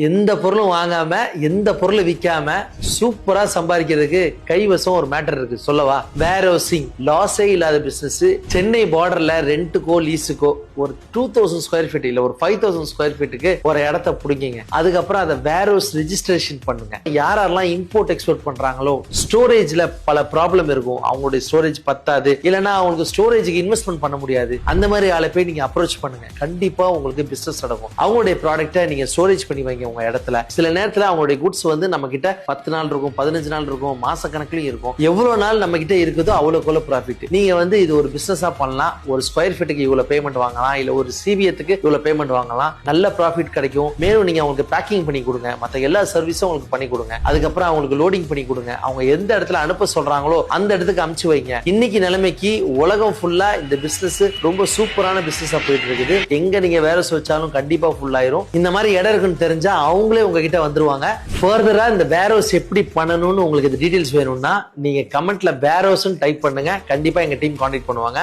எந்த பொருளும் வாங்காம எந்த பொருளை விற்காம சூப்பரா சம்பாதிக்கிறதுக்கு கைவசம் ஒரு மேட்டர் இருக்கு சொல்லவா. வேர் ஹவுசிங் லாஸே இல்லாத பிசினஸ். சென்னை பார்டர்ல ரெண்டுக்கோ லீஸுக்கோ ஒரு 2000 ஸ்கொயர் ஃபீட் இல்ல ஒரு 5000 ஸ்கொயர் ஃபீட்டுக்கு ஒரு இடத்த பிடிங்கிங்க. அதுக்கப்புறம் அதை வேர் ஹவுஸ் ரெஜிஸ்ட்ரேஷன் பண்ணுங்க. யாரெல்லாம் இம்போர்ட் எக்ஸ்போர்ட் பண்றாங்களோ ஸ்டோரேஜ்ல பல ப்ராப்ளம் இருக்கும், அவங்களுடைய ஸ்டோரேஜ் பத்தாது, இல்லைன்னா அவங்களுக்கு ஸ்டோரேஜுக்கு இன்வெஸ்ட்மெண்ட் பண்ண முடியாது, அந்த மாதிரி ஆளை போய் நீங்க அப்ரோச் பண்ணுங்க. கண்டிப்பா உங்களுக்கு பிசினஸ் நடக்கும். அவங்களுடைய ப்ராடக்ட்டை நீங்க ஸ்டோரேஜ் பண்ணி வைங்க உங்க இடத்துல. சில நேரத்துல அவங்களுடைய குட்ஸ் வந்து நம்ம கிட்ட 10 நாள் இருக்கும், 15 நாள் இருக்கும், மாச கணக்குலயும் இருக்கும். எவ்வளவு நாள் நம்ம கிட்ட இருக்குதோ அவ்வளவுக்குள்ள ப்ராஃபிட். நீங்க வந்து இது ஒரு பிசினஸா பண்ணலாம். ஒரு ஸ்கொயர் ஃபீட்டுக்கு இவ்வளவு பேமெண்ட் வாங்கலாம், இல்ல ஒரு சிபிஎத்துக்கு இவ்வளவு பேமெண்ட் வாங்கலாம். நல்ல ப்ராஃபிட் கிடைக்கும். மேலும் நீங்க அவங்களுக்கு பேக்கிங் பண்ணி கொடுங்க, மத்த எல்லா சர்வீஸும் உங்களுக்கு பண்ணி கொடுங்க. அதுக்கப்புறம் அவங்களுக்கு லோடிங் பண்ணி கொடுங்க. அவங்க எந்த இடத்துல அனுப்ப சொல்றாங்களோ அந்த இடத்துக்கு அனுப்பிச்சு வைங்க. இன்னைக்கு நிலைமைக்கு உலகம் ஃபுல்லா இந்த பிசினஸ் ரொம்ப சூப்பரான பிசினஸா போயிட்டு இருக்குது. எங்க நீங்க வேற வச்சாலும் கண்டிப்பா ஃபுல் ஆயிரும். இந்த மாதிரி இடம் இருக்குன்னு தெரிஞ்சா அவங்களே உங்ககிட்ட வந்துருவாங்க. ஃபர்தரா இந்த வேர் ஹவுஸ் எப்படி பண்ணணும்னு உங்களுக்கு டீடைல்ஸ் வேணும்னா நீங்க கமெண்ட்ல வேர் ஹவுஸ் டைப் பண்ணுங்க. கண்டிப்பா எங்க டீம் கான்டாக்ட் பண்ணுவாங்க.